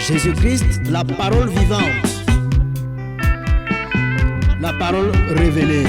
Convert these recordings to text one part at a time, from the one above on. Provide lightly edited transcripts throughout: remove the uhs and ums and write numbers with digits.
Jésus-Christ, la parole vivante, la parole révélée.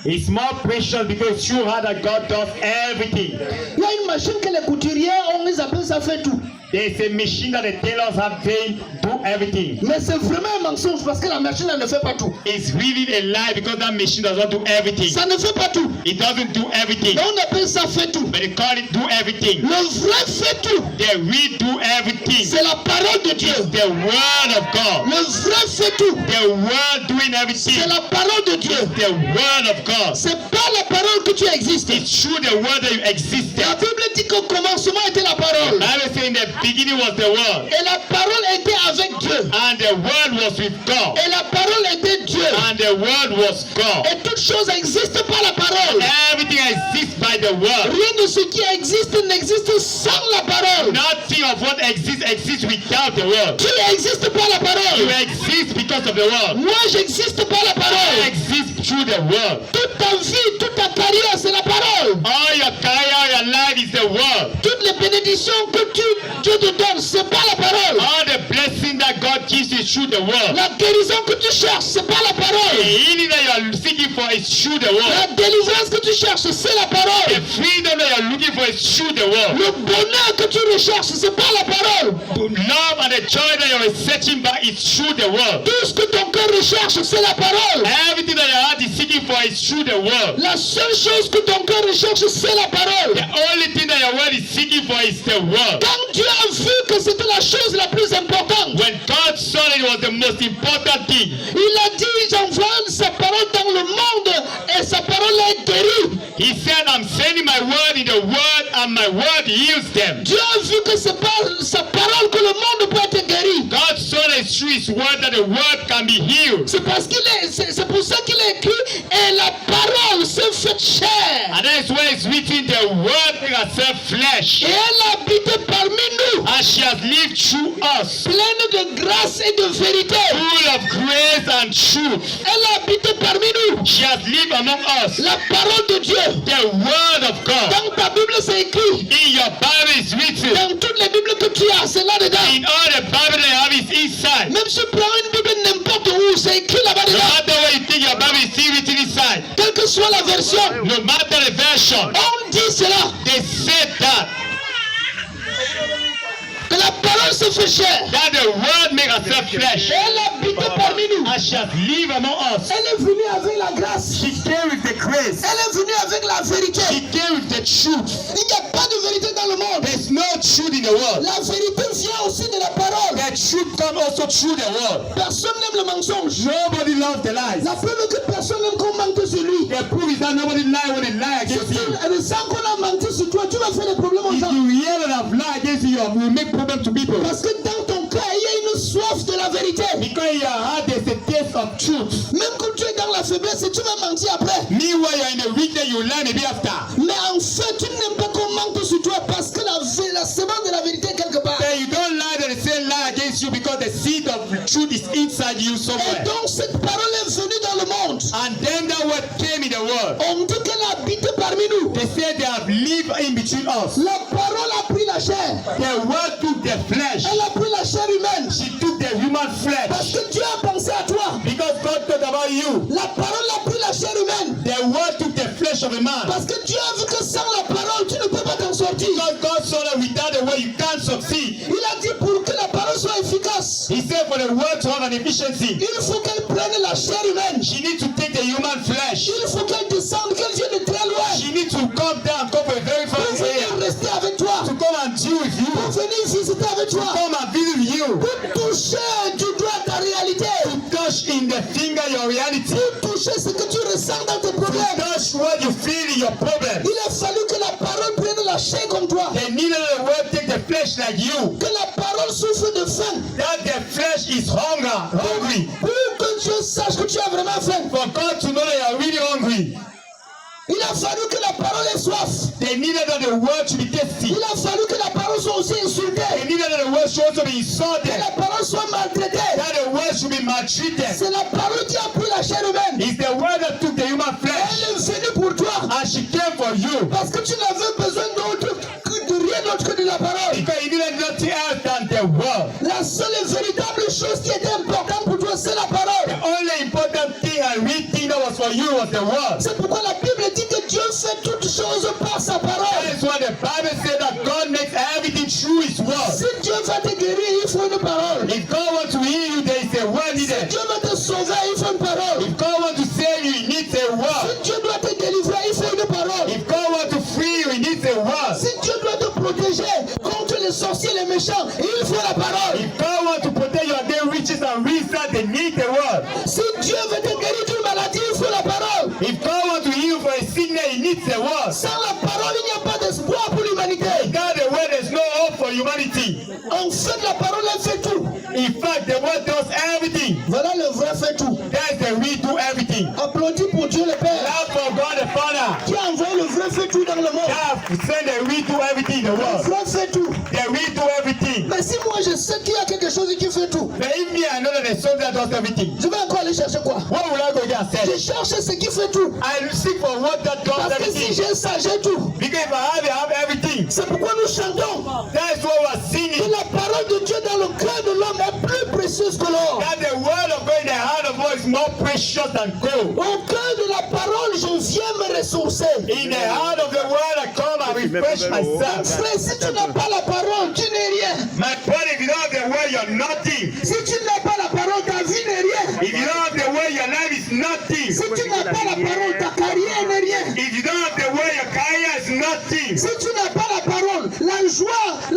It's more precious because you heard that God does everything. Il y a une machine que les couturiers ont, ils appellent ça fait tout. There's a machine that the tailors have they do everything. Mais c'est vraiment un mensonge parce que la machine elle ne fait pas tout. It's really a lie because that machine does not do everything. Ça ne fait pas tout. It doesn't do everything. Mais on appelle ça fait tout. But they call it do everything. Le vrai fait tout. The real do everything. C'est la parole de Dieu. It's the word of God. Le vrai fait tout. The word doing everything. C'est la parole de Dieu. It's the word of God. C'est pas la parole que tu existes. It's true the word that you existed. La Bible dit qu'au commencement était la parole. Bible says in the beginning was the word. Et la parole était avec Dieu. And the word was with God. Et la parole était Dieu. And the word was God. Et toute chose existe par la parole. Everything exists by the word. Rien de ce qui existe n'existe sans la parole. Nothing of what exists without the word. Tu existes par la parole. You exist because of the word. Moi j'existe par la parole. I exist through the word. Toute ta vie, toute ta carrière, c'est la parole. All your career, your life is the word. Toutes les bénédictions que Dieu te donne, c'est pas la parole. All the blessing that God gives is through the word. La guérison que tu cherches, c'est pas la The parole. healing that you are seeking for is through the word. La délivrance que tu cherches, c'est la The parole. freedom that you are looking for is through the word. Le bonheur que tu recherches, c'est pas la parole. Love and the joy that you are searching by is through the word. Tout ce que ton cœur recherche, c'est la parole. Everything that your heart is seeking for is through the word. La seule chose que ton cœur recherche, c'est la parole. The only thing that your word is seeking for is the word. Quand Dieu a vu que c'était la chose la plus importante, When God saw that it was the most important thing, il a dit, j'envoie sa parole dans le monde et sa parole est guérie. He said, I'm sending my word in the word and my word heals them. Dieu a vu que c'est par sa parole que le monde peut être guéri. God saw that it's through his word that the word can be healed. C'est parce c'est pour ça qu'il a écrit et la parole s'est faite chair. And that is why it's written, the word made herself flesh. Et elle a habité parmi nous, And she has lived through us, pleine de grâce et de vérité. full of grace and truth. Elle a habité parmi nous, She has lived among us. la parole de Dieu. The word of God. Dans ta Bible, c'est écrit. In your Bible is written. Dans toutes les Bibles que tu as, c'est là-dedans. In all the Bible that you have is inside. Même si tu prends une Bible n'importe où, c'est écrit là-bas No dedans. matter what you think, your Bible is still written inside. Quelle que soit la version, No matter the version, on dit cela. they said that. Que la parole se fait chair. That the word made herself flesh. Elle habite parmi nous. And she has lived among us. Elle est venue avec la grâce. She came with the grace. Elle est venue avec la vérité. She came with the truth. Il n'y a pas de vérité dans le monde. There's no truth in the world. La vérité vient aussi de la parole. The truth comes also through the word. Personne n'aime le mensonge. Nobody loves the lies. La preuve que personne n'aime qu'on mente sur lui. The proof is that nobody lie when they lie against you. Elle sent qu'on a menti sur toi. Tu vas faire des problèmes aux If gens. you hear that I've lied against you, you will make problem to people. Parce que dans ton cœur, il y a une soif de la vérité. Because in your heart there's a taste of truth. Même quand tu es dans la faiblesse, tu vas mentir après. Meanwhile, you're in the weakness, you learn maybe after. Mais en fait, tu n'aimes pas qu'on mente sur toi parce que la semence de la vérité est quelque part. Then you don't lie that they say lie against you because the seed of truth is inside you Et somewhere. donc cette parole est venue dans le monde. And then that word came in the world. On dit qu'elle habite parmi nous. They said they have lived in between us. La parole a pris la chair. The word took the flesh. Elle a pris la chair humaine. She took the human Parce flesh. que Dieu a pensé à toi. Because God thought about you. La parole a pris la chair humaine. The word took the flesh of a man. Parce que Dieu a vu que sans la parole, tu ne peux pas t'en sortir. Because God saw that without the word you can't succeed. Il a dit pour que la parole soit efficace, He said for the word to have an efficiency, il faut qu'elle prenne la chair humaine. she needs to take the human flesh. Il faut qu'elle descende, qu'elle vienne de très loin. She needs to come down, come from a very far Pour venir area, rester avec toi. to come and your reality. Pour toucher ce que tu ressens dans tes problèmes. Touch what you feel in your problem. Il a fallu que la parole prenne la chair comme toi. They needed the word take the flesh like you. Que la parole souffre de faim. That the flesh is hungry. Pour que Dieu sache que tu as vraiment faim. For God to know that you are really hungry. Il a fallu que la parole ait soif. They needed that the word to be tasty. Il a fallu que la parole soit aussi insultée. They needed that the word should also be insulted. Que la parole soit maltraitée. That the word should be maltreated. C'est la parole qui a pris la chair humaine. It's the word that took the human flesh. Elle est venue pour toi. And she came for you. Parce que tu n'avais besoin de rien d'autre que de la parole. Because you needed nothing else than the word. La seule et véritable chose qui était importante pour toi, c'est la parole. The only important thing and real thing that was for you was the word. C'est pourquoi la Bible dit que Dieu fait toutes choses par sa parole. That is why the Bible says that God makes everything through His word. Si Dieu va te guérir, il faut une parole. If God wants to heal you, there is a word Si needed. Dieu va te sauver, il faut une parole. If God wants to save you, He needs a word. Si Dieu doit te délivrer, il faut une parole. If God wants to free you, He needs a word. Si Dieu doit te protéger contre les sorciers et les méchants, il faut la parole. If God wants to protect you against riches and reasons, they need the word. Si Dieu veut te guérir d'une maladie, il faut la parole. If God wants to heal you for a sickness, He needs the word. Sans la parole, il n'y a pas d'espoir pour l'humanité. Without the word, there's no hope for humanity. En fait, la parole, elle fait tout. In fact, the word does everything. Voilà le vrai fait tout. That's the we do everything. Applaudis pour Dieu le Père, Love for God the Father. qui a envoyé le vrai fait tout dans le monde. That send the we do everything in the Le world. vrai fait tout. The we do everything. Mais si moi je sais qu'il y a quelque chose qui fait tout, But if me, I know that there's something that does everything. je vais encore aller chercher quoi? What will I go get and Je say? cherche ce qui fait tout. I seek for what that does Parce que si everything. j'ai ça, j'ai tout. Because if I have everything. C'est pourquoi nous chantons That's what we're que singing. la parole de Dieu dans le cœur de l'homme est plus précieuse que l'or. That the word of God in the heart of God is more precious than gold. Au cœur de la parole, je viens me ressourcer. In the heart of the word, I come and refresh myself. Frère, si tu n'as pas la parole, tu n'es rien. My brother, if you don't have the word, you're nothing. Si tu n'as pas la parole, ta vie n'est rien. If you don't have the word, your life is nothing. Si tu n'as pas la parole, ta carrière n'est rien. If you don't have the word, your career is nothing. Si tu n'as pas la parole, la joie,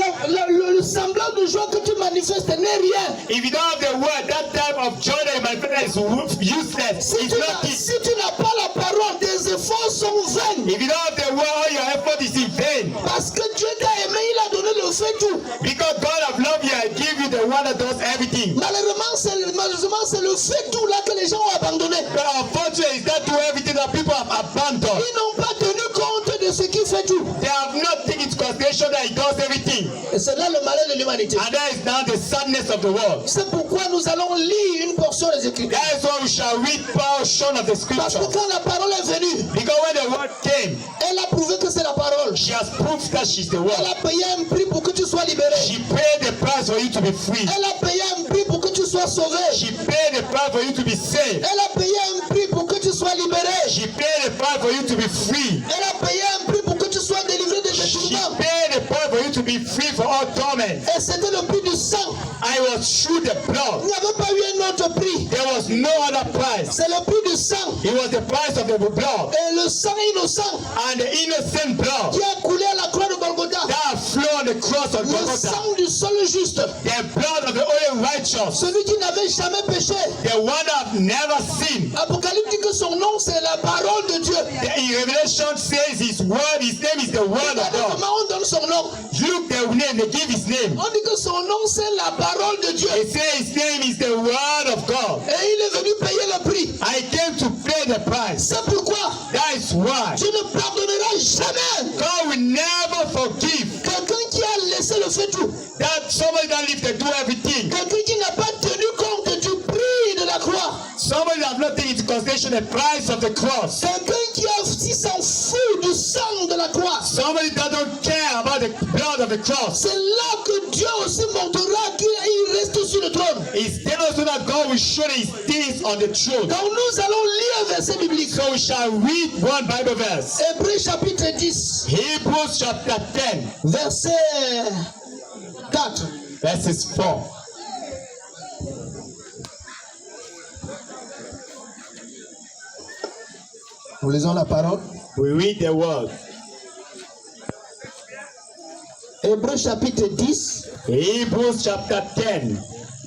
le semblant de joie que tu manifestes n'est rien. If you don't have the word, that type of joy that you manifest is useless. Si It's nothing. tu n'as pas la parole, tes efforts sont vains. If you don't have the word, all your effort is in vain. Parce que Dieu t'a aimé, il a donné le fait tout. Because God have loved you and give you the one that does everything. Malheureusement, c'est le fait tout là que les gens ont abandonné. But unfortunately, it's that do everything that people have abandoned. Ils n'ont pas tenu compte de ce qui fait tout. They have not taken into consideration that He does everything. Et c'est là le malheur de l'humanité. And that is now the sadness of the world. C'est pourquoi nous allons lire une portion des Écritures. That is why we shall read portion of the Parce que scripture. quand la parole est venue, Because when the word came, elle a prouvé que c'est la parole. she has proved that she's the Elle word. a payé un prix pour que tu sois libéré. She paid the price for you to be free. Elle a payé un prix pour que tu sois sauvé. She paid the price for you to be saved. Elle a payé un prix pour que tu sois libéré. She paid the price for you to be free. Elle a payé un prix pour que tu sois délivré de tes She tourments. paid the price for you to be free for all torment. Et c'était le prix du sang. I was through the Il blood. n'y avait pas eu un autre prix. There was no other price. C'est le prix du sang. It was the price of the blood. Et le sang innocent And the innocent blood qui a coulé à la croix de Golgotha. that flowed on the cross of Le Golgotha. sang du seul juste. The blood of the only righteous. Celui qui n'avait jamais péché. The one that have never sinned. Apocalypse dit que son nom c'est la parole de Dieu. In Revelation says his word, his name is the word of Regardez God. comment on donne son nom. Look the name, they give his name. On dit que son nom c'est la parole de Dieu. They say his name is the word of God. Et il est venu payer le prix. I came to pay the price. C'est pourquoi That is why tu ne pardonneras jamais God will never forgive quelqu'un qui a laissé le fait tout. that somebody that lives to do everything. Quelqu'un qui n'a pas tenu compte du prix de la croix. Somebody that has not taken into consideration the price of the cross. Quelqu'un qui s'en fout du sang de la croix. Somebody that don't care about the blood of the cross. C'est là que Dieu aussi montrera qu'il reste sur le trône. It's then also that God will show that he stays on the throne. Donc nous allons lire un verset biblique. So we shall read one Bible verse. Hébreux chapitre 10, Hebrews chapter 10, verset 4. verses 4. Nous lisons la parole. We read the word. Hébreux chapitre 10, Hebrews chapter 10,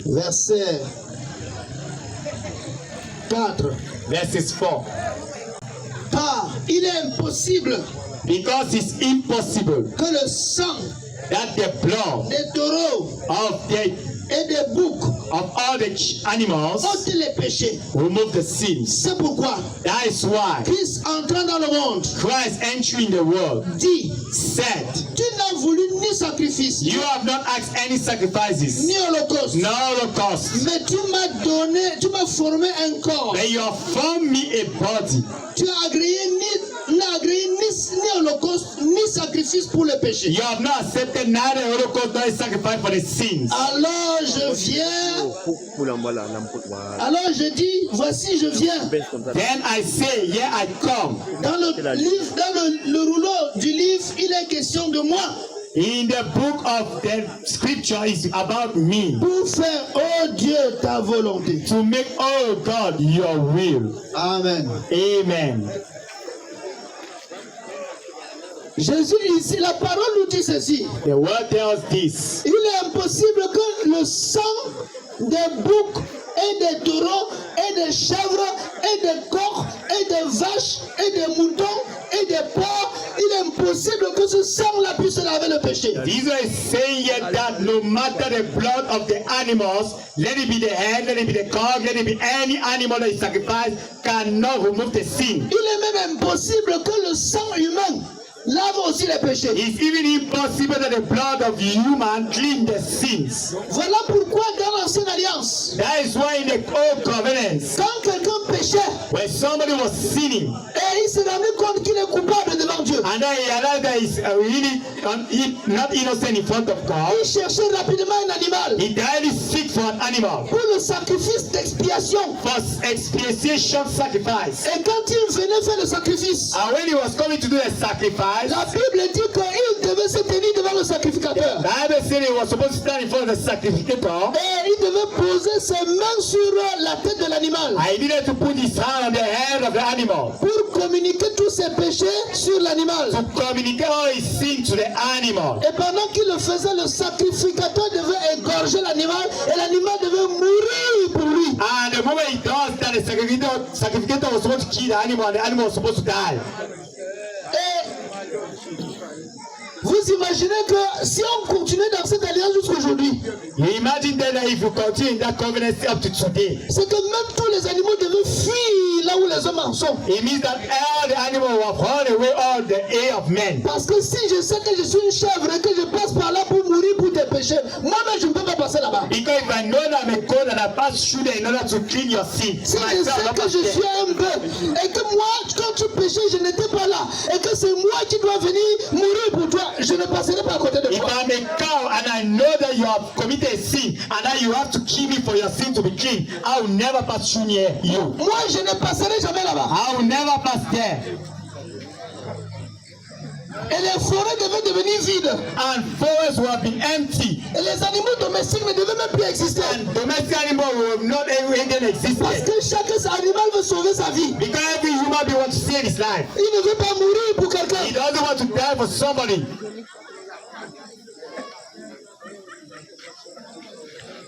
verset 4. verses 4. Car il est impossible Because it's impossible que le sang that the blood des taureaux of the et des boucs of all the animals ôte les péchés. remove the sins. C'est pourquoi That is why Christ entrant dans le monde Christ entering the world dit, said, tu n'as voulu ni sacrifice, you have not asked any sacrifices, ni holocauste, no holocaust, mais tu m'as formé un corps. but you have formed me a body. Tu n'as agréé ni holocauste, ni sacrifice pour le péché. You have not accepted neither holocaust nor a sacrifice for the sins. Alors je viens, alors je dis, voici je viens. Then I say, here I come. Dans le livre, dans le rouleau du livre, il est question de moi. In the book of the scripture is about me. Pour faire, oh Dieu, ta volonté. To make, oh God, your will. Amen. Amen. Jésus ici, la parole nous dit ceci. The word tells this. Il est impossible que le sang des boucs et des taureaux et des chèvres et des coqs et des vaches et des moutons et des porcs, il est impossible que ce sang-là puisse laver le péché. Jesus is saying here that no matter the blood of the animals, let it be the hen, let it be the cock, let it be any animal that is sacrificed, cannot remove the sin. Il est même impossible que le sang humain lave aussi les péchés. It's even impossible that the blood of human clean the sins. Voilà pourquoi dans l'Ancienne Alliance, That is why in the old covenants, quand quelqu'un péchait when somebody was sinning, et il s'est rendu compte qu'il est coupable devant Dieu, and then he realized that he's really not innocent in front of God, il cherchait rapidement un animal he directly seek for an animal pour le sacrifice d'expiation. for expiation sacrifice. Et quand il venait faire le sacrifice, And when he was coming to do the sacrifice, la Bible dit qu'il devait se tenir devant le sacrificateur. the Bible said he was supposed to stand in front of the sacrificator. Et il devait poser ses mains sur la tête de l'animal I needed to put his hand on the head of the animal pour communiquer tous ses péchés sur l'animal. to communicate all his sin to the animal. Et pendant qu'il le faisait, le sacrificateur devait égorger l'animal et l'animal devait mourir pour lui. And the moment he does that, the sacrificator was supposed to kill the animal, and the animal was supposed to die. Et vous imaginez que si on continuait dans cette alliance jusqu'aujourd'hui, You imagine then that if you continue in that covenant up to today, c'est que même tous les animaux devaient fuir là où les hommes en sont. it means that all the animals will run away all the air of men. Parce que si je sais que je suis une chèvre et que je passe par là pour mourir pour tes péchés, moi-même je ne peux pas passer là-bas. Because if I know that I'm a God and I pass through there in order to clean your sin, Si je myself, sais not que pass je there. suis un bœuf et que moi, quand tu péchais, je n'étais pas là et que c'est moi qui dois venir mourir pour toi, je ne passerai pas à côté de If toi. I'm a cow and I know that you have committed a sin and that you have to kill me for your sin to be clean, I will never pass through near you. Moi, je ne passerai jamais là-bas. I will never pass there. Et les forêts devaient devenir vides. And forests will have been empty. Et les animaux domestiques ne devaient même plus exister. And domestic animals will not even exist Parce there. que chaque animal veut sauver sa vie. Because every human being wants to save his life. Il ne veut pas mourir pour He quelqu'un. doesn't want to die for somebody.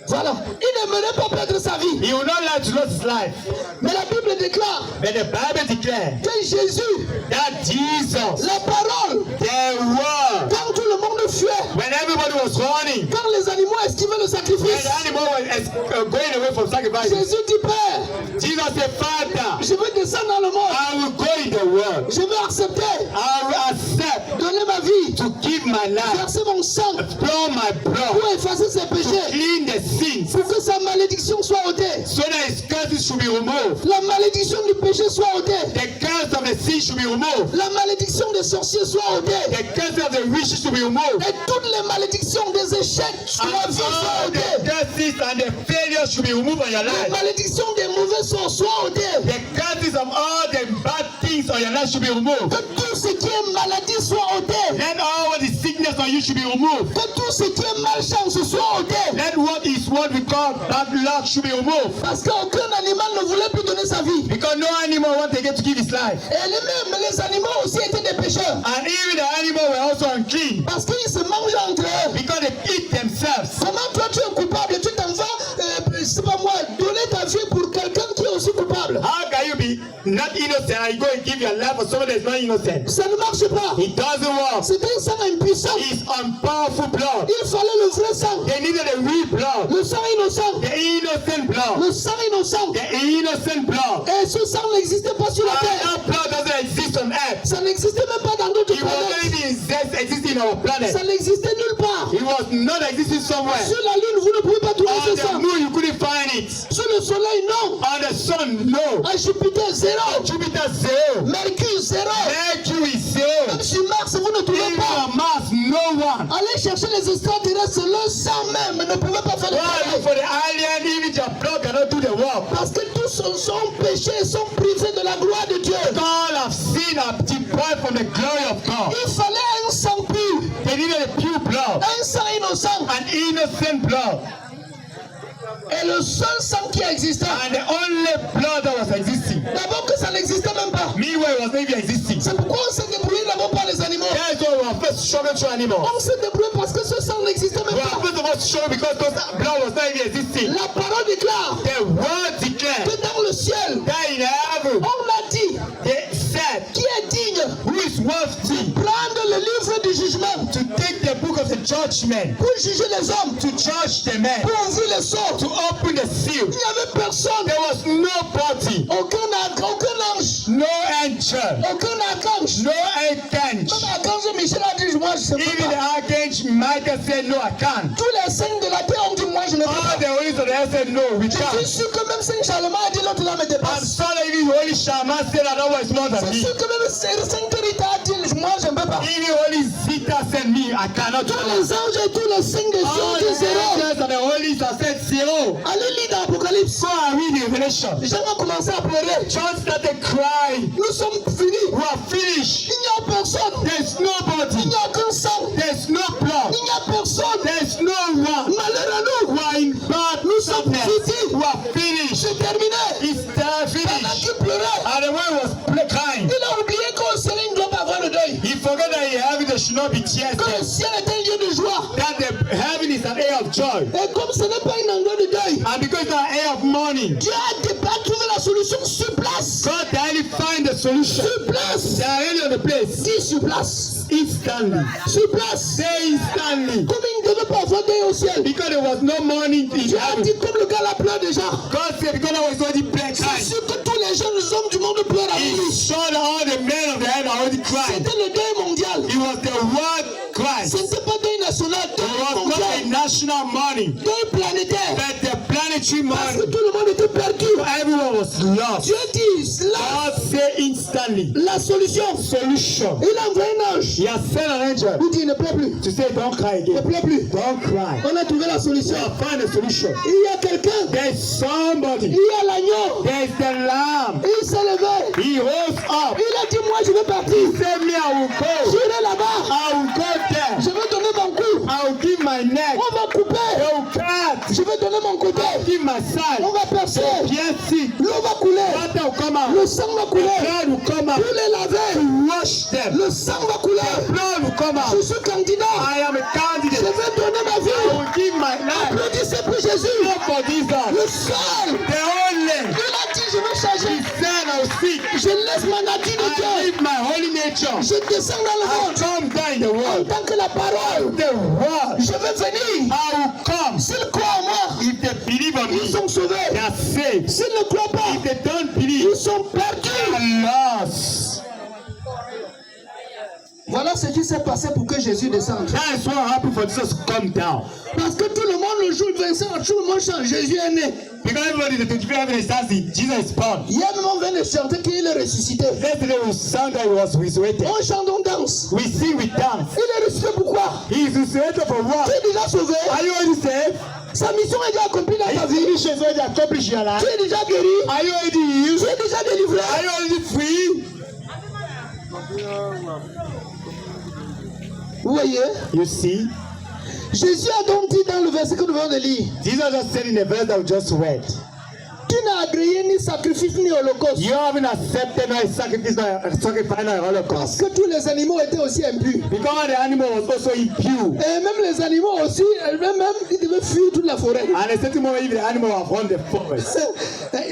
Voilà. Il n'aimerait pas perdre sa vie. He will not like to lose his life. Mais la Bible déclare But the Bible declares que Jésus, that Jesus, la parole, the word, quand tout le monde fuait, when everybody was running, quand les animaux esquivaient le when sacrifice, the animal was going away from sacrifice, Jésus dit, Père, Jesus said, Father, je veux descendre dans le monde. I will go in the world. Je veux accepter, I will accept donner ma vie, to give my life, verser mon sang pour my blood, pour effacer ses péchés, clean the sins, pour que sa malédiction soit ôtée. so that his curses should be removed. La malédiction du péché soit ôtée. The curse of the sin should be removed. La malédiction des sorciers soit ôtée. The curse of the witches should be removed. Et toutes les malédictions des échecs And soient vies, soient all ôtées. the curses and the failures should be removed from your Les life. malédictions des mauvais sorts soient ôtées. The curses of all the bad things on your life should be removed. Que tout ce qui est maladie soit ôté. Let all the sickness on you should be removed. Que tout ce qui est malchance soit ôté. Let what we call bad luck should be removed. Parce qu'aucun animal ne voulait plus donner sa vie. Because no animal wants again to give his life. Et les animaux aussi étaient des pécheurs. And even the animal were also unclean. Parce qu'ils se mangent entre eux. Because they eat themselves. Comment toi tu es coupable, tu t'en vas, c'est pas moi, donner ta vie pour quelqu'un qui est suis coupable. How can you be not innocent and you go and give your life for someone that is not innocent? Ça ne marche pas. It doesn't work. C'est un sang impuissant. It's unpowerful blood. Il fallait le vrai sang. They needed a real blood. Le sang innocent. The innocent blood. Le sang innocent. The innocent blood. Et ce sang n'existait pas sur la And terre. that blood doesn't exist on earth. Ça n'existait même pas dans d'autres It was not planètes. even existing in our planet. Ça n'existait nulle part. It was not existing somewhere. Sur la lune, vous ne pouvez pas trouver On ce the sang. moon, you couldn't find it. Sur le soleil, non. On the sun, no. À Jupiter, zéro. Jupiter, zero. Mercure, zéro. Mercury, zero. Même sur Mars, vous ne trouvez Even pas. on Mars, no one. Allez chercher les extraterrestres, le sang même ne pouvait pas faire le Why travail. for the alien, even your blood cannot do the work? Parce que tous sont péchés, sont privés de la gloire de Dieu. All have sinned and deprived from the glory of God. Il fallait un sang pur, They needed a pure blood, un sang innocent. an innocent blood. Et le seul sang qui existait, And the only blood that was existing. d'abord que ça n'existait même pas. Meanwhile, it was not even existing. C'est pourquoi on s'est débrouillé d'abord par les animaux. That is why we are first struggling through animals. On s'est débrouillé parce que ce sang n'existait We même are pas. first of all struggling because that blood was not even existing. La parole déclare The word declared que dans le ciel, that in heaven, on a dit, they said, qui est digne who is worthy prendre le livre du jugement to take the book of the judgment, pour juger les hommes, to judge the men, pour ouvrir les sceaux. to open the seal. Il n'y avait personne, There was nobody, aucun ange, no angel, aucun archange. no Même archangel. archange Michel a dit, moi je ne sais Even the pas. archangel Michael said, no, I can't. Tous les saints de la terre ont dit, moi je ne peux All pas. the holy of the earth said, no, we Je suis can't. sûr que même Saint Charlemagne a dit, l'autre là me And dépasse. so even holy Shaman said, that was more than C'est me. sûr que même Saint Rita a dit, moi je ne peux pas. Even holy Zita said, me, I cannot do Tous it. les anges et tous les saints des cieux All ont the dit zéro. angels and the holy have said zero. Allez lire dans l'Apocalypse. So I read the Revelation. Les gens ont commencé à pleurer. John started crying. Nous sommes finis. We are finished. Il n'y a personne. There's Il nobody. n'y a aucun sang. There's no blood. Il n'y a personne. There's no one. Malheur à nous. We are in bad Nous sommes sadness. finis. We are finished. C'est terminé. It's Pendant finished. qu'il pleurait, And the man was crying. il a oublié qu'au ciel il ne doit pas avoir le deuil. He forgot that in heaven there should not be tears Que le there. ciel est un lieu de joie. That the heaven is an air of joy. Et comme ce n'est pas une endroit de deuil, And because it's an air of mourning, Dieu a trouvé la solution sur place. God directly find the solution. Sur place. They are already on the place. Dis sur place. Instantly. Sur place. Say instantly. Comme il ne devait pas avoir deuil au ciel. Because there was no mourning in Dieu a heaven. dit comme le gars là pleure déjà. God said because there was already black C'est eyes. sûr que tous les jeunes hommes du monde pleurent avec He lui. saw that all the men of the earth are already crying. C'était le deuil mondial. It was the world cry. Ce n'était pas deuil national, It deuil was not a mondial, national mourning, deuil planétaire. but the planetary Parce que mourning. tout le monde était perdu. Everyone was lost. Dieu dit, là, God said instantly, la solution. solution. Il a envoyé un ange. He has sent an angel Il dit, ne pleure plus. to say, don't cry Ne again. pleure plus. Don't cry. On a trouvé la solution. Find a solution. Il y a quelqu'un. There's somebody. Il y a l'agneau. There's the lamb. Il s'est levé. He rose up. Il a dit, moi je vais partir. Say me, I will go. J'irai là-bas. I will go there. Je vais donner mon cou. I will give my neck. On va couper. They will cut. Je vais donner mon côté. I will give my side. On va percer. Yes, see. L'eau va couler. Water will come out. Le sang va couler. Blood will come out. Pour les laver. Wash them. Le sang va couler. Blood will come out. Je suis candidat. I am a Je candidate. vais donner ma I vie. will give my life. Applaudissez pour Jésus. Not for this God. Le seul. The only. Il a dit, je vais changer. He said I will seek. Je laisse ma nature de I Dieu. live my holy nature. Je descends dans le I monde. come down in the En world. tant que la parole. The word. Je vais venir. I will come. S'ils croient en moi, If they believe on ils me, sont sauvés. they are saved. S'ils ne croient pas, If they don't believe, ils sont perdus. they are lost. Voilà ce qui s'est passé pour que Jésus descende. That is what happened for Jesus to come down. Parce que tout le monde, le jour 25, tout le monde chante. Jésus est né. Because everybody, the 25th heaven starts, Jesus is born. Hier même, on vient de chanter qu'il est ressuscité. Yesterday we sang that he was resurrected. On chante, on danse. We sing, we dance. Il est ressuscité pourquoi? He is resurrected for Tu what? es déjà sauvé. Are you already saved? Sa mission est déjà accomplie dans ta His vie. mission is already accomplished in your life. Tu es déjà guéri. Are you already healed? Tu es déjà délivré. Are you already free? Vous voyez? You see, Jésus a donc dit dans le verset que nous venons de lire, Jesus just said in the verse that we just read, tu n'as agréé ni sacrifice ni holocauste. You haven't accepted no sacrifice, no holocaust. Parce que tous les animaux étaient aussi impurs. Because the animal was also impure. Et même les animaux aussi, même ils devaient fuir toute la forêt. And a certain moment, even the animal have run the forest.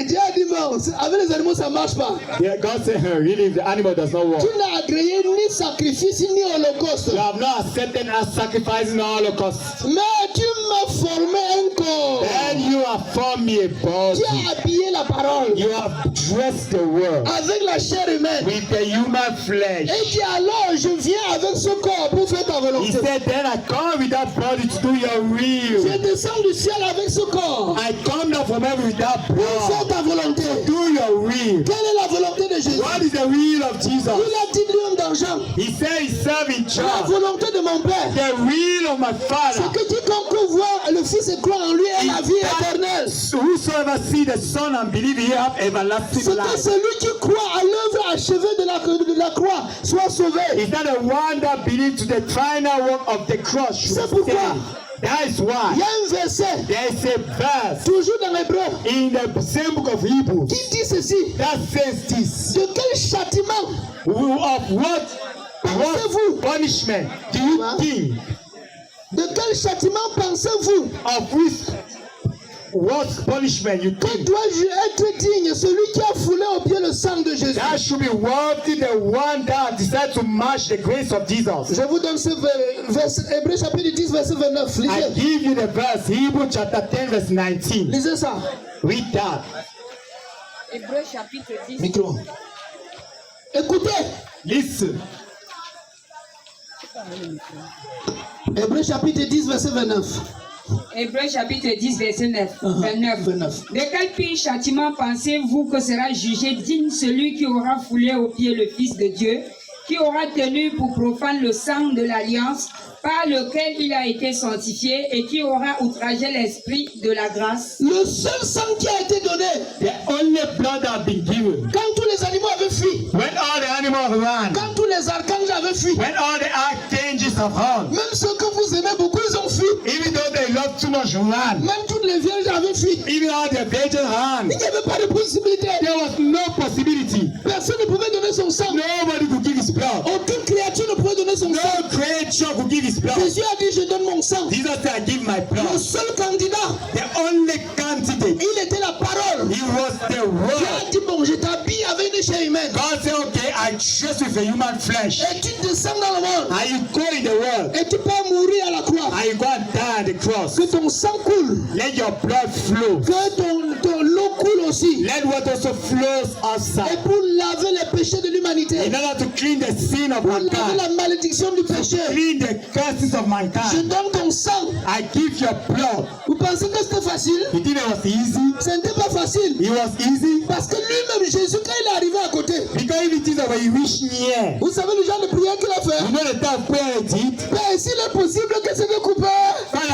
Dieu a dit, non, avec les animaux, ça ne marche pas. Yeah, God said, really, if the animal does not work. Tu n'as agréé ni sacrifice ni holocauste. You have not accepted as sacrifice no holocaust. Mais tu m'as formé un corps. Then you have formed me a body. Tu as habillé la parole. You have dressed the world Avec la chair humaine. with the human flesh. Et dit alors, je viens avec ce corps pour faire ta He volonté. said, then I come with that body to do your will. Je descends du ciel avec ce corps I come down from heaven with that pour faire blood ta volonté. to do your will. Quelle est la volonté de Jésus? What is the will of Il Jesus? a dit l'homme d'argent. He said himself in La charge. volonté de mon Père. The will of my C'est Father. que quiconque voit le Fils et croit en lui a la vie éternelle. Whosoever see the Son and believe in him have everlasting C'est que life. celui qui croit à l'œuvre achevée de la croix soit sauvé. Is that the one that believes to the final work of the cross should C'est pourquoi stand? That is il y why a un verset, there is a verse toujours dans l'hébreu, in the same book of Hebrews qui dit ceci. that says this. De quel châtiment Of what pensez-vous? punishment do you think? De quel châtiment pensez-vous? Of which what punishment you Que think? dois-je être digne, celui qui a foulé au pied le sang de Jésus? That should be worthy the one that decided to match the grace of Jesus. Je vous donne ce verset, Hébreux chapitre 10, verset 29. I Lisez. give you the verse, Hebrews chapter 10, verse 19. Lisez ça. Read that. Hébreux chapitre 10. Micro. Écoutez. Listen. Hébreux chapitre 10, verset 29. Hébreux chapitre 10, verset 29. 29. De quel pire châtiment pensez-vous que sera jugé digne celui qui aura foulé aux pieds le Fils de Dieu, qui aura tenu pour profane le sang de l'alliance par lequel il a été sanctifié et qui aura outragé l'esprit de la grâce? Le seul sang qui a été donné, The only blood that has been given. quand tous les animaux avaient fui, When all the animals ran, quand tous les archanges avaient fui, when all the archangels have run, même ceux que vous aimez beaucoup, ils ont fui. even though they love too much ran, Même toutes les vierges avaient fui. even all the virgins ran, Il n'y avait pas de possibilité. there was no possibility. Personne ne pouvait donner son sang. Nobody could give his blood. Aucune créature ne pouvait donner son No sang. creature could give his blood. Jésus a dit, je donne mon sang. Jesus said, I give my Le blood. seul candidat, The only candidate, il était la parole. he was the Dieu word. a dit, bon, je t'habille avec une chair humaine. God said, okay, I trust with a human flesh. Et tu descends dans le monde. And you go in the world, Et tu peux mourir à la croix. and you go and die on the cross. Que ton sang coule. Let your blood flow. Que l'eau coule aussi. Let what also flows Et outside. pour laver les péchés de l'humanité. In order to clean the sin of Pour laver mankind, la malédiction du péché. clean the curses of Je mankind. donne ton sang. I give your blood. Vous pensez que c'était facile? You think it was easy? Ce n'était pas facile. It was easy. Parce que lui-même, Jésus, quand il est arrivé à côté, Because if it is that when you reach near, vous savez le genre de prière qu'il a fait? you know the type of prayer it is. Mais s'il est possible que ce soit coupé,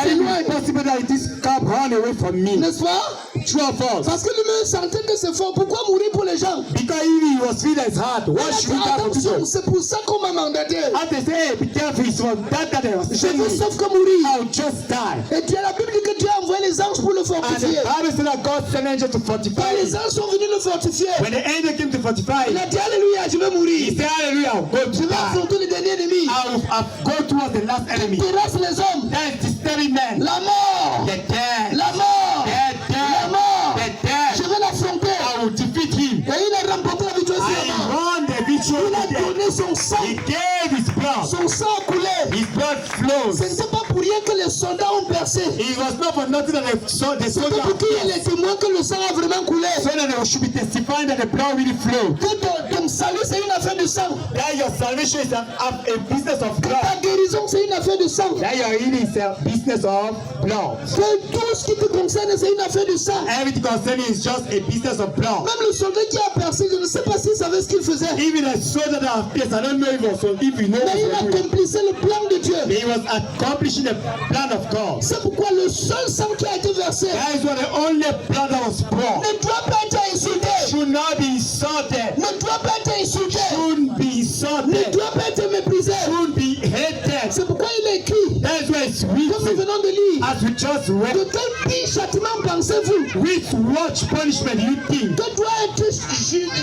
c'est loin. It's possible that this cup run away from me. N'est-ce pas? True of us. Parce que lui-même sentait que c'est fort. Pourquoi mourir pour les gens? Because if he was feeling his heart, Il what a should dit, we do for attention, people? c'est pour ça qu'on m'a mandaté. As they say, hey, be careful, it's for that they was Je saying, veux sauf que mourir. I'll just die. Et Dieu, la Bible dit que Dieu a envoyé les anges pour le And fortifier. the Bible said that God sent angels to Quand fortify les him. anges sont venus le fortifier, When the angel came to fortify il him, a dit Alléluia, je vais he mourir. said, hallelujah, I'll go to Je vais die. affronter le dernier ennemi. I'll go towards the last enemy. Terrasse les hommes. That is disturbing men. La mort. The dead. La mort. The La dead. mort. The dead. Je vais l'affronter. I will defeat him. Et il a remporté la victoire sur la I mort. won the victory Il a over death. donné son sang. He gave his blood. Son sang a coulé. His blood flows. Ce n'était pas pour rien que les soldats ont percé. It was not for nothing that the C'était soldier pour qu'il y ait les témoins que le sang a vraiment coulé. so that they should be testifying that the blood really flowed. Que ton salut c'est une affaire de sang. That your salvation is a business of Que blood. ta guérison c'est une affaire de sang. That your healing is a business of blood. Que tout ce qui te concerne c'est une affaire de sang. Everything concerning is just a business of blood. Même le soldat qui a percé, je ne sais pas s'il savait ce qu'il faisait. Even a soldier that has pierced, I don't know if you know Mais il what he was doing. accomplissait le plan de Dieu. He was accomplishing the plan of God. C'est pourquoi le seul sang qui a été versé That is what the only blood that was poured ne doit pas être insulté. should not be insulted. Ne doit pas être insulté. Shouldn't be Ne insulted. doit pas être méprisé. Shouldn't be hated. C'est pourquoi il est écrit That is why it's que written it. venons de lire. As we just De read, quel pire châtiment pensez-vous which watch punishment do you think que doit être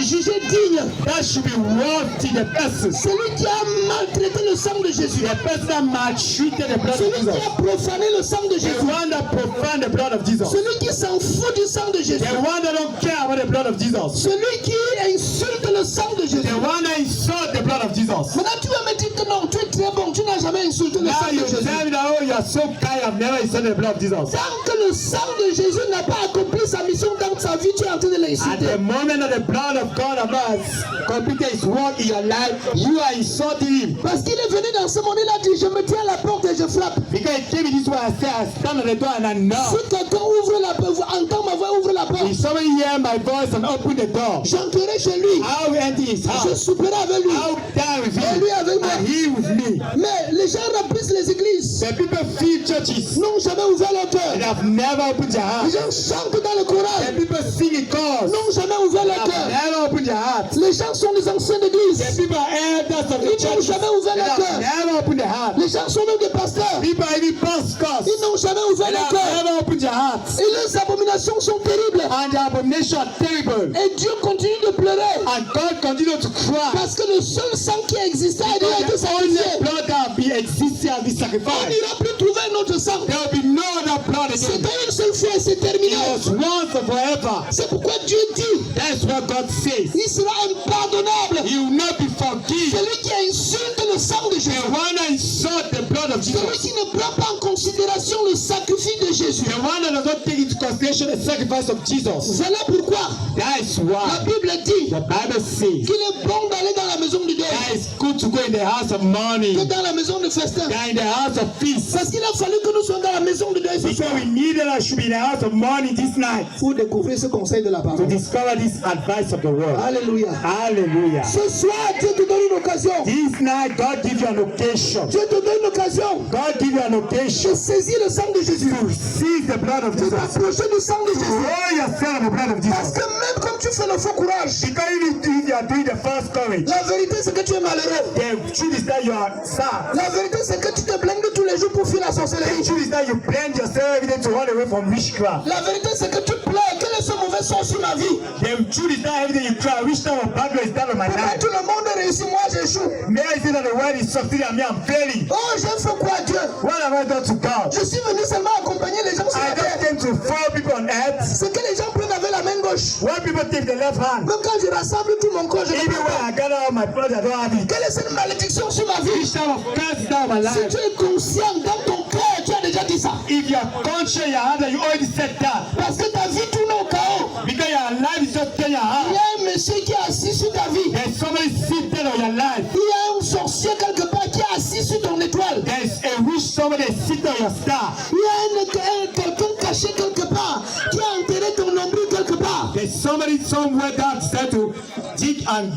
jugé digne? that should be worthy the person? Celui qui a maltraité le sang de Jésus. The person that maltreated the blood of Celui qui Jesus. a profané le sang de The Jésus. one that profaned the blood of Jesus. Celui qui s'en fout du sang de Jésus. The one that don't care about the blood of Jesus. Celui qui insulte le sang de Jésus. The one that insults the blood of Jesus. Maintenant, tu vas me dire que non, tu es très bon, tu n'as jamais insulté le Now sang de you Jésus. tell me that, oh, you are so kind, I've never insulted the blood of Jesus. Tant que le sang de Jésus n'a pas accompli sa mission dans sa vie, tu es en train de At l'insulter. the moment that the blood of God has completed his work in your life, you are insulting him. Parce qu'il est venu dans ce monde, il a dit, je me tiens à la porte et je frappe. Because he came in this way and said, I stand at the door and I knock. Si quelqu'un ouvre la porte, entend ma voix, ouvre la porte. If somebody hear my voice and open the door, J'entrerai chez lui. I will enter his Je house. souperai avec lui. I will die with Et lui him. avec moi. And he with me. Mais les gens remplissent les églises. The people fill churches. N'ont jamais ouvert leur They cœur. have never opened their Les heart. gens chantent dans le The chorale. people sing in chorus. N'ont jamais ouvert They leur have cœur. never opened their heart. Les gens sont des anciens The d'église. people are elders of the Ils n'ont church. jamais ouvert They leur have cœur. never opened their heart. Les gens sont même des pasteurs. People are even pastors. Ils n'ont jamais ouvert They leur have cœur. never opened their hearts. Et leurs abominations sont terribles. And the abomination are terrible. Et Dieu continue de pleurer. And God continued to cry. Parce que le seul sang qui existait a déjà été The only sacrifié. blood that be existing and be On sacrificed. n'ira plus trouver un autre sang. There will be no other blood again. C'était une seule fois et c'est terminé. It was once and forever. C'est pourquoi Dieu dit, That's what God says. il sera impardonnable. He will not be forgiven. Celui qui insulte le sang de The Jésus. one that insults the blood of Celui Jesus. qui ne prend pas en considération le sacrifice de Jésus. The one that does not take into consideration the sacrifice of Jesus. Voilà pourquoi That is la why Bible dit the Bible says qu'il est bon d'aller dans la maison du deuil that it's good to go in the house of que mourning dans la maison de festin. than in the house of feast. Parce qu'il a fallu que nous soyons dans la maison de deuil ce soir Because we needed us to be in the house of mourning this night pour découvrir ce conseil de la to parole. discover this advice of the word. Alléluia. Hallelujah. Ce soir, Dieu te donne une occasion. This night, God give you an occasion. Dieu te donne une occasion God give you an de occasion saisir le sang de Jésus. to seize the blood of De Jesus. t'approcher du sang de Jésus. Throw yourself in the blood of Parce Jesus. que même comme tu fais le faux courage, Because if you are doing the false courage, la vérité c'est que tu es malheureux. the truth is that you are sad. La vérité c'est que tu te blindes tous les jours pour fuir la The sorcellerie. truth is that you blend yourself every day to run away from witchcraft. La vérité c'est que tu pleures. Quel est ce mauvais sort sur ma vie? The truth is that every day you cry, which type of bad luck is that on my Pourquoi life? tout le monde réussit, moi j'échoue? May I say that the world is succeeding and me I'm failing? Oh, j'ai fait quoi à Dieu? What have I done to God? Je suis venu seulement accompagner les gens sur I la just terre. came to follow people on earth. Ce que les gens prennent avec la main gauche. When people take the left hand, Même quand je rassemble tout mon corps, je ne even peux when pas. I gather all my brothers, I don't have it. Quelle est cette malédiction sur ma vie? Which type of curse is that on my Si life? tu es conscient dans ton cœur, tu as déjà dit ça. If you are conscious in your heart that you already said that, Parce que ta vie tourne au chaos. because your life is just in your Il heart, y a un monsieur qui est assis sur ta vie. there's somebody seated on your life. Il y a un sorcier quelque part qui est assis sur ton étoile. There's a witch, somebody is seated on your star. Il y a quelqu'un caché quelque part qui a enterré ton nombril quelque part. There's somebody somewhere that decided to dig and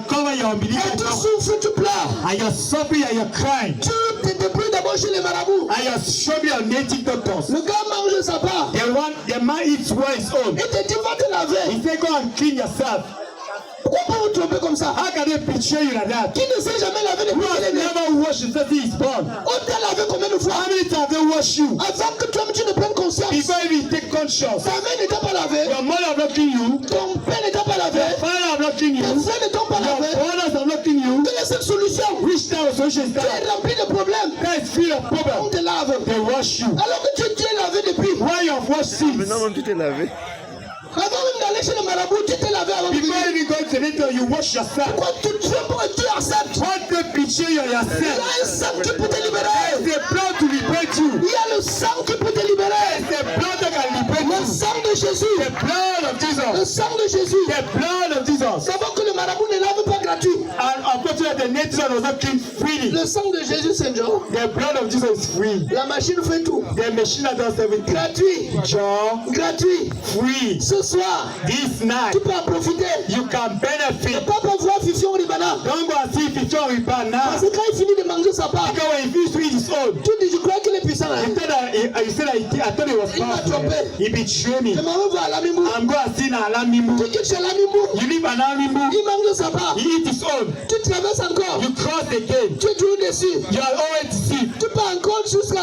cover your umbilical Et tu cord. souffres, tu pleures. And you're suffering and you're crying. Tu te débrouilles d'abord chez les marabouts. And you're showing your native doctors. Le gars mange sa part. The man eats what is own. Il te dit, va te laver. He said, go and clean yourself. Pourquoi pas vous tromper comme ça? How can they betray you like that? Qui ne s'est jamais lavé Who depuis qu'il has est né? never washed himself since he's born? On t'a lavé combien de fois? How many times have they washed you? Avant que toi-même tu ne prennes conscience. Before you take conscience, Ta mère n'était pas lavée. your mother have not cleaned you, Ton père n'était pas lavé. father have not cleaned Tes you, frères ne t'ont pas your lavé. brothers have not cleaned you. Quelle est cette solution? Which type of solution is Tu that? es rempli de problèmes. That is free of On problem. te lave. They wash you. Alors que tu es lavé depuis. Why you have washed sins? Maintenant, même tu t'es lavé. Avant même d'aller chez le marabout, tu t'es lavé avant de Before venir. even going to the doctor, you wash yourself. Pourquoi tu trembles et tu acceptes? What they betray you Il y yourself? a un sang qui peut te libérer. It's the blood to liberate you. Il y a le sang qui peut te libérer. It's the blood that can liberate Le you. sang de Jésus. The blood of Le Jesus. sang de Jésus. The blood of Jesus. Savons que le marabout ne lave pas gratuit. And unfortunately, the nature was not clean freely. Le sang de Jésus, c'est Joe. The blood of Jesus is free. La machine fait tout. The machine that does everything. Gratuit. Joy, Gratuit. free. Ce soir, This night, tu peux en profiter. you can benefit. Papa voir Fifion Ribana. Don't go and see if it's all with now. Parce que quand il finit de manger sa part, Because when he finishes to eat his own, tu dis, je crois qu'il est puissant. puissant. Hein. He said that I thought he was Il m'a powerful. trompé. He betrayed me. Je m'en vais voir Alamimou. I'm going to see now Alamimbu. Tu quittes chez Alamimou. You live in Alamimbu. Il mange de sa part. He eat his own. Tu traverses encore. You cross again. Tu es toujours dessus. You are always deceived. Tu pars encore jusqu'à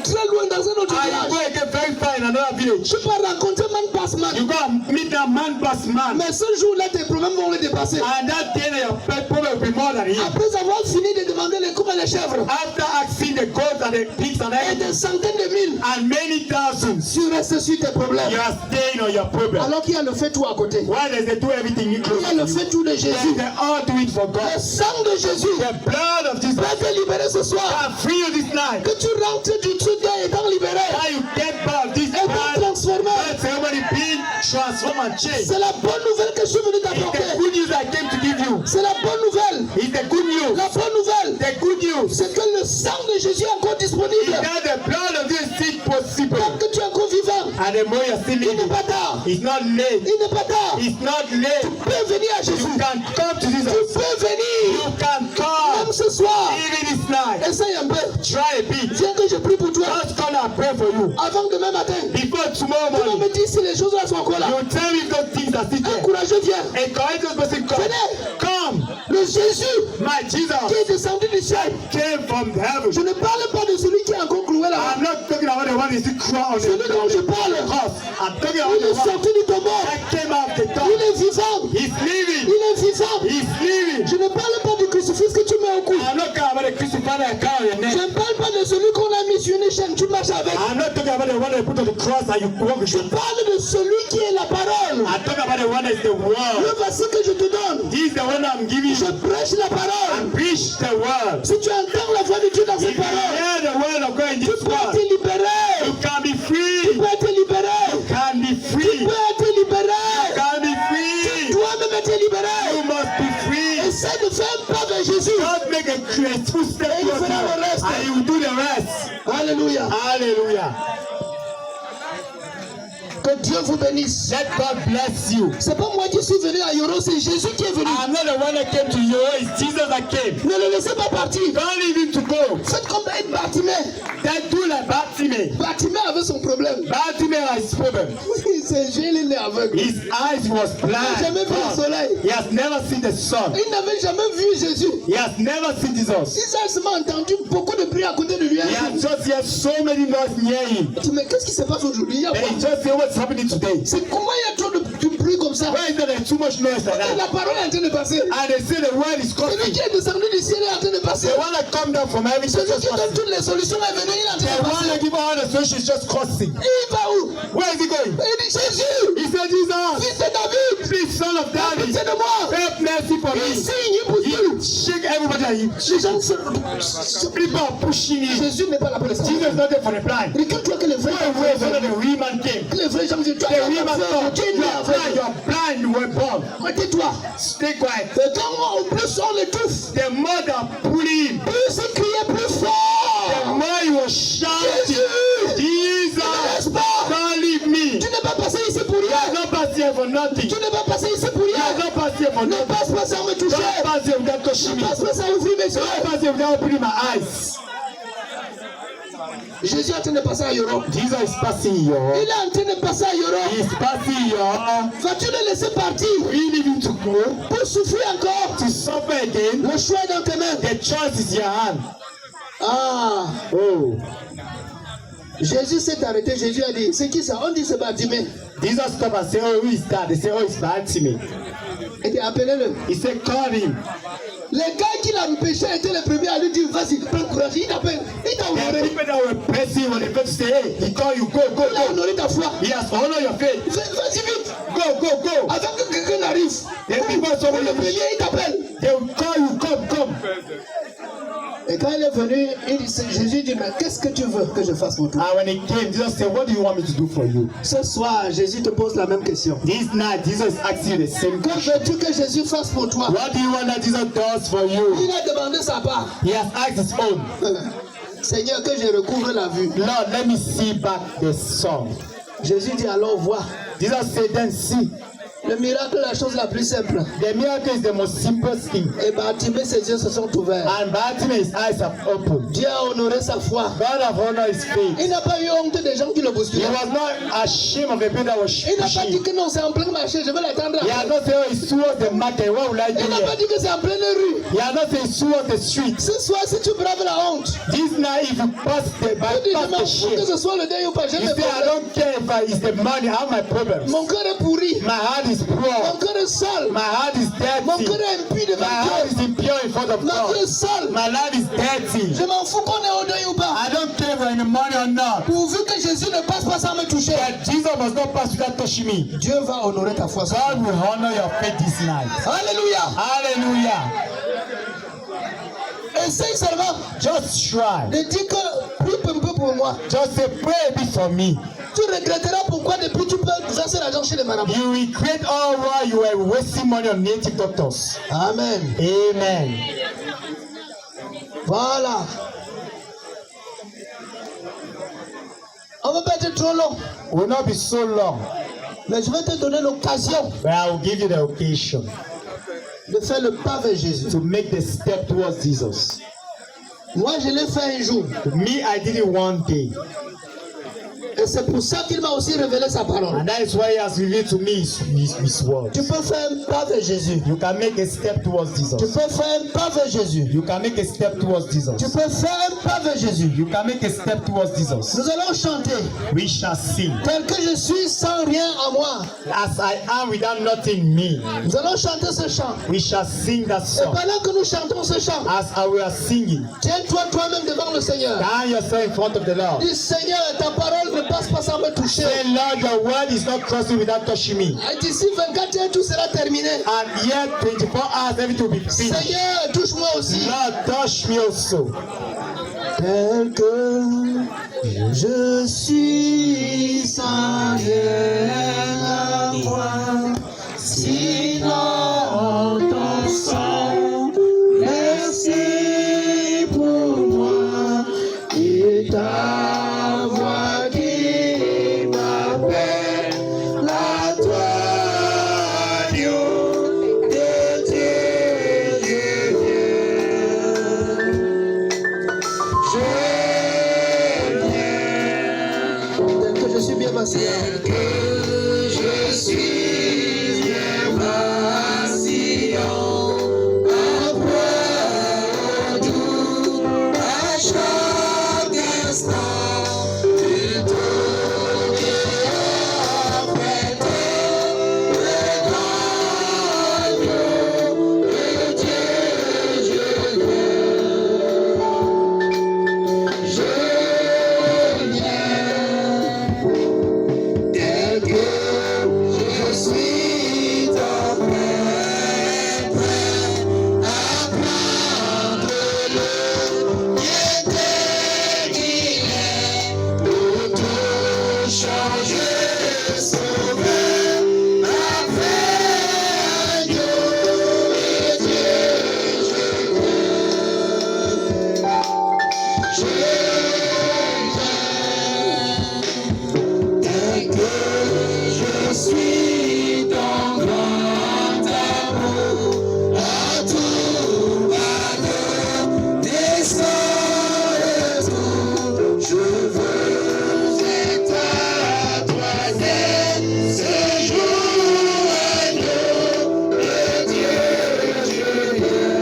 très loin dans un autre And you go village. again very far in another village. Tu pars rencontrer man passe man. You go and meet that man past man. Mais ce jour-là, tes problèmes vont le dépasser. And that day your problem will be more than him. Après avoir fini de demander les cours et les chèvres After asking the goats and the pigs and et everything, des centaines de mille, and many thousands, tu restes sur tes problèmes. you are staying on your problem. Alors qu'il y a le fait tout à côté. Why does they do everything Il close y a to le you? fait tout de Jésus. They all do it for Le God. sang de Jésus The blood of Jesus va te libérer ce soir. can free you this night. Que tu rentres du truc là étant libéré. How you get back this Et man, transformé. let somebody be transformed and changed. C'est la bonne nouvelle que je suis venu It's t'apporter. the good news I came to give you. C'est la bonne nouvelle. It's the good news. La bonne nouvelle, The good news c'est que le sang de Jésus est encore is disponible. that the blood of this is still possible. Tant que tu es encore vivant, And the more you're still il n'est living, pas tard. it's not late. Il n'est pas tard. It's not late. Tu peux venir à You Jésus. can come to Tu Jesus. peux venir. You can Même come. ce soir. Even this night. Essaye un peu. Try a bit. Viens que je prie pour toi. Just come and pray for you. Avant demain matin. Before tomorrow Tu vas morning, me dire si les choses là sont encore là. you tell me if those things are still Un there. courageux viens. A courageous person come. Come. Le Jésus My qui Jesus est descendu du ciel. came from heaven. Je ne parle pas de celui qui est encore cloué là. I'm not talking about the one who is still crying on Celui dont je the parle. cross. I'm talking about Il the est one sorti du tombeau. that came out of the Il tomb. est vivant. He's living. Il est vivant. He's living. Je ne parle pas du crucifix que tu mets au cou. I'm not talking about the crucified that carry your Je neck. ne parle pas de celui qu'on a mis sur une chaîne. Tu marches avec. I'm not talking about the one that put on the cross and you walk with Je him. parle de celui qui est la parole. I'm talking about the one that is the word. Le voici que je te donne. He's the one I'm giving Je you. prêche la parole. And preach the word. Si tu entends la voix de Dieu dans If cette you parole, hear the word of God in tu this peux être word, libéré. you can be Tu free. peux être libéré. Can be Tu free. peux être libéré. Can be free. Toi-même être libéré. You must be free. Essaie de faire un pas vers Jésus. Don't make a graceful step Et il towards fera le you, reste. and you will do the rest. Alléluia. Hallelujah. Que Dieu vous bénisse. Let God bless you. C'est pas moi qui suis venu à Yoro, c'est Jésus qui est venu. I'm not the one that came to you, it's Jesus that came. Ne le laissez pas partir. Don't leave him to go. Faites comme avec Bartimée. Then do like Bartimaeus. Bartimée avait son problème. Bartimaeus has his problem. C'est Jésus, il est aveugle. His eyes was Il n'a jamais vu le blind. soleil. He has never seen the sun. Il n'avait jamais vu Jésus. He has never seen Jesus. Il a seulement entendu beaucoup de bruit à côté de lui. He has just heard so many noise near him. Il dit, mais qu'est-ce qui se passe aujourd'hui? Il y a And quoi? he just said, what's happening today? C'est comment il y a trop de bruit comme ça? Why is there too much noise like Et that? la parole est en train de passer. And they say the word is Celui coming. qui est descendu du ciel est en train de passer. The one that come down from heaven is Celui just qui donne crossing. toutes les solutions est venu, il est en The train de one passer. that give all the solutions is just crossing. Et il va où? Where is he going? Il dit, Jésus, He said, Jesus, fils de David, please, son of David, pitié de moi. have mercy for Il me. signe, il pousse. He shake everybody and he Les gens se... people are pushing him. Jésus n'est pas là pour les Jesus sauver. is not there for the blind. Regarde-toi que les vrais Go away so that the real man came. que les vrais gens disent, toi, The real man thought, tu es you né are blind, you aveugle. are blind, you were born. Tais-toi. Stay quiet. Et quand en plus on l'étouffe, The mother pulled him. plus il criait plus The fort. more he was shouting, Jésus, Jesus, ne laisse pas. don't leave me. Tu n'es pas passé ici pour You rien. have not passed here for nothing. Tu n'es pas passé ici pour You have rien. not passed here for Ne nothing. passe pas sans me toucher. Don't pass here without touching Ne me. passe pas sans ouvrir mes yeux. Don't pass here without opening my eyes. Jésus est en train de passer à Europe. Jesus is passing you. Il est en train de passer à Europe. He's passing you. Vas-tu le laisser partir We need him to go, pour souffrir encore? to suffer again. Le choix est dans tes mains. The choice is your hand. Ah, Oh. Jésus s'est arrêté. Jésus a dit, c'est qui ça? On dit c'est Bartimée. Jesus stopped and said, oh, who is that? They say, oh, it's Bartimaeus. Il dit, appelez-le. He said, call him. Les gars qui l'ont empêché étaient les premiers à lui dire, vas-y, prends courage. Il t'appelle. Il t'a The honoré. people that were pressing when they first say, hey, he call you, go, go, Il a go. honoré ta foi. He has honored your faith. Vas-y vite. Go, go, go. Avant que quelqu'un arrive. The people so Le many premier, il t'appelle. they will call you, come. Et quand il est venu, il dit, Jésus dit, mais qu'est-ce que tu veux que je fasse pour toi? And when he came, Jesus said, what do you want me to do for you? Ce soir, Jésus te pose la même question. This night, Jesus asked you the same Que question. veux-tu que Jésus fasse pour toi? What do you want that Jesus does for you? Il a demandé sa part. He has asked his own. Seigneur, que je recouvre la vue. Lord, let me see back the sun. Jésus dit, alors vois. Jesus said, then see. Le miracle, la chose la plus simple. The miracle is the most simplest thing. Et Bartimée, ses yeux se sont ouverts. And Bartimaeus' eyes have opened. Dieu a honoré sa foi. God have honored his faith. Il n'a pas eu honte des gens qui le He bousculaient. was not ashamed of the people that was Il n'a pas dit pushing. que non, c'est en plein marché, je vais l'attendre. He has not said, oh, it's towards the market. What will I do Il n'a pas here? dit que c'est en pleine rue. He has not said it's towards the street. Ce soir, si tu braves la honte, This night, if you pass the, tu dis, je bypass m'en the fous que shame, ce soit le deuil ou pas, j'ai you mes say, I problèmes. don't care if it's the money, I have my problems. Mon cœur est pourri. My heart is Mon poor. cœur est sale. My heart is Mon dirty. cœur est impur My devant heart Dieu. is impure in front of Ma vie est God. sale. My life is dirty. Je m'en fous qu'on est au deuil ou pas. I don't care if I'm in the money or not. Pourvu que Jésus ne passe pas sans me toucher. But Jesus must not pass without touching me. Dieu va honorer ta foi. God will honor your faith this night. Alléluia. Hallelujah. Essaye seulement Just try. de dire que prie un peu pour moi. Just say, pray a bit for me. Tu regretteras pourquoi depuis tu peux verser l'argent chez les marabouts. You regret all while you were wasting money on native doctors. Amen. Amen. Voilà. On ne va pas être trop long, It will not be so long, mais je vais te donner l'occasion but I will give you the occasion de faire le pas vers Jésus. to make the step towards Jesus. Moi, je l'ai fait un jour. Me, I did it one day. Et c'est pour ça qu'il m'a aussi révélé sa parole. And that is why he has revealed to me his word. Tu peux faire un pas vers Jésus. You can make a step towards Tu Jesus. peux faire un pas vers Jésus. You can make a step towards Tu Jesus. peux faire un pas vers Jésus. You can make a step towards Jesus. Nous allons chanter. We shall sing. Tel que je suis sans rien à moi. As I am without nothing in me. Nous allons chanter ce chant. We shall sing that Et song. pendant que nous chantons ce chant, As we are singing, tiens-toi toi-même devant le Seigneur. stand yourself in front of the Lord. Dis Seigneur, ta parole ne passe pas sans me toucher. Say, Lord, your word is not crossing without touching me. Et d'ici 24 heures, tout sera terminé. And yet, 24 hours, everything will be finished. Seigneur, touche-moi aussi. Lord, touch me also. Tel que je suis sans rien à moi, sinon ton sang, merci pour moi et ta voix qui m'appelle à toi, agneau de Dieu, je viens. Tel que je suis bien assis. Tel que je suis bien assis en proie doux à chaque instant. Tu tournes après le grand agneau de Dieu, je viens. Je viens, tel que je suis ton prêtre, à prendre le mien tel qu'il est, pour tout changer, sauver, parfait agneau de Dieu, je viens. Tel que je suis ton grand amour, à tout bonheur, descends le tout. Je veux être à toi dès ce jour, agneau de Dieu, je viens.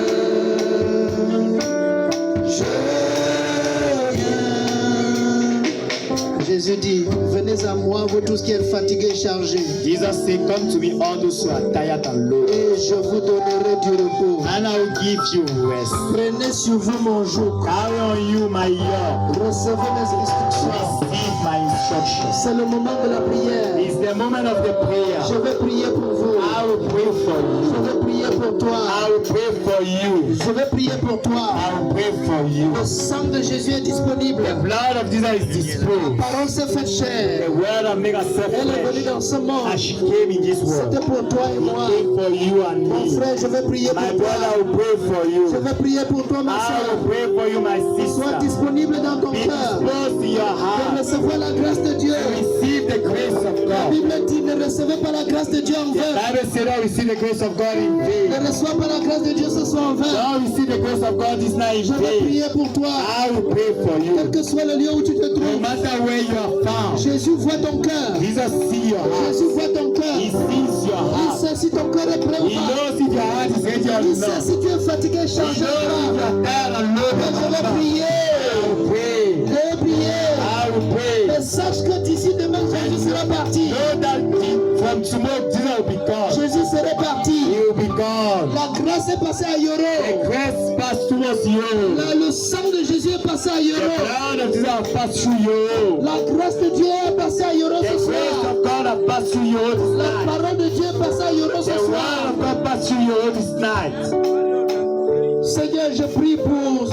Jésus dit, venez à moi, vous tous qui êtes fatigués et chargés, Jesus said, come to me, all those who are tired and low, et je vous donnerai du repos. and I will give you rest. Prenez sur vous mon joug, Carry on you my yoke. recevez mes instructions. Receive my instructions. C'est le moment de la prière. It's the moment of the prayer. Je vais prier pour vous. I will pray for you. Je vais prier pour toi. I will pray for you. Je vais prier pour toi. I will pray for you. Le sang de Jésus est disponible. The blood of Jesus is displayed. La parole s'est faite The chair. word of make herself Elle est venue flesh. dans ce monde. As she came in this world. C'était pour toi et He moi. came for you and Mon me. frère, je vais prier My pour brother toi. will pray for Je you. vais prier pour toi, ma I soeur. will pray for you, my Sois sister. disponible dans ton Be cœur disposed to your pour heart recevoir pas la grâce de Dieu. Receive the grace of La God. Bible dit ne recevez pas la grâce de Dieu en The vain. Bible said, don't receive the grace of God in vain. Ne reçois pas la grâce de Dieu ce soir en vain. Don't receive the grace of God this night Je in vais vain. prier pour toi. I will pray for Quel you. que soit le lieu où tu te No trouves. matter where you are found, Jésus voit ton cœur. Jesus sees your heart. Jésus voit ton cœur. He sees your Il heart. sait si ton cœur est prêt ou He pas. knows if your heart is ready or Il sait not. si tu es fatigué, He chargé knows if ou you pas. are tired and low. Mais je vais prier. I will pray. Je vais prier. I will pray. Mais sache que d'ici demain, Jésus sera parti. Know that from tomorrow, Jesus will be gone. Jésus serait parti. He will be gone. La grâce est passée à The Yoro. grace passed towards you. Le sang de Jésus est passé à The Yoro. blood of Jesus has passed through you. La grâce de Dieu est passée à Yoro The ce grace soir. of God has passed through you this La night. parole de Dieu est passée à Yoro ce The word soir. of God passed through you this night. Seigneur, je prie pour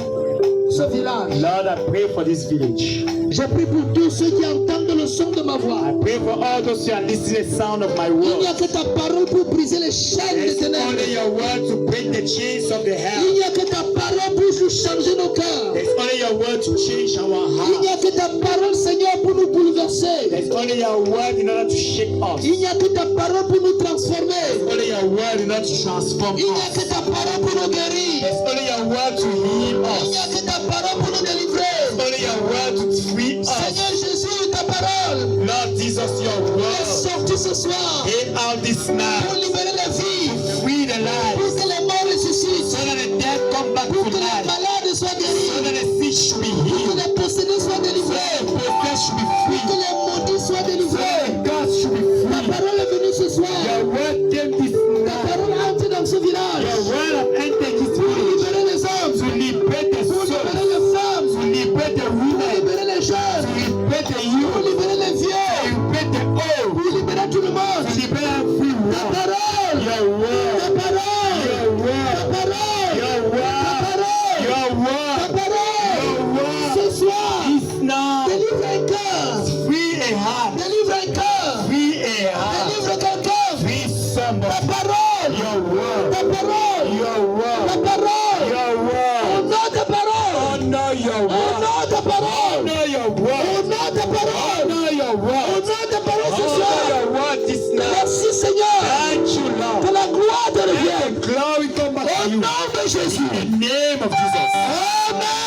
ce village. Lord, I pray for this village. Je prie pour tous ceux qui entendent le son de ma voix. I pray for all those who are listening to the sound of my Il n'y a word. que ta parole pour briser les chaînes des It's ténèbres. only your word to break the chains of the Il hell. n'y a que ta parole pour nous changer nos cœurs. There's only your word to change our Il n'y heart. a que ta parole, Seigneur, pour nous bouleverser. There's only your word in order to shake us. Il n'y a que ta parole pour nous transformer. Only your word in order to transform Il n'y a us. que ta parole pour nous guérir. There's only your word to heal Il n'y us. a que ta parole pour nous délivrer. Only your word to free us. Seigneur Jésus, ta parole Lord Jesus, your est word sortie ce soir came out this pour night. libérer les vies, Free the lives. pour que les morts ressuscitent, So that the dead come back pour to que les life. malades soient So guéris, that the sick should be pour que healed. les possédés soient So délivrés, that the possessed should be pour free. que les maudits soient So délivrés. that the gods should be Ta free. parole est venue ce soir. Your word came this Ta night. parole a entré dans ce village Your word have entered this pour village. libérer les hommes, To liberate the pour souls. libérer les femmes, To liberate the pour women. libérer les To jeunes, liberate the pour youth. libérer les To vieux, liberate the old. pour libérer tout le monde. To liberate everyone. Ta parole, Your word. ta parole, Your ta word. parole, Your ta word. parole, Your ta word. parole. Your word. Ce soir, This night. délivre un cœur, Free a heart. délivre un cœur, Free a heart. délivre quelqu'un. Free Ta somebody. parole, Your word. ta parole, Your ta word. parole. Your word. Honore ta parole, Honor your word. honore ta parole, Honor your word. honore ta parole, Honor your word. honore ta parole ce Honor soir. your word this night. Merci Seigneur, Thank you, que Lord. la gloire te Let revienne. the glory come back Au to you. nom de Jésus. In the name of Jesus.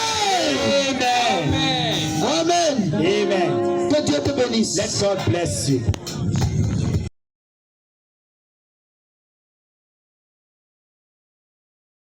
Amen. Amen. Amen. Amen. Que Dieu te bénisse. Let God bless you.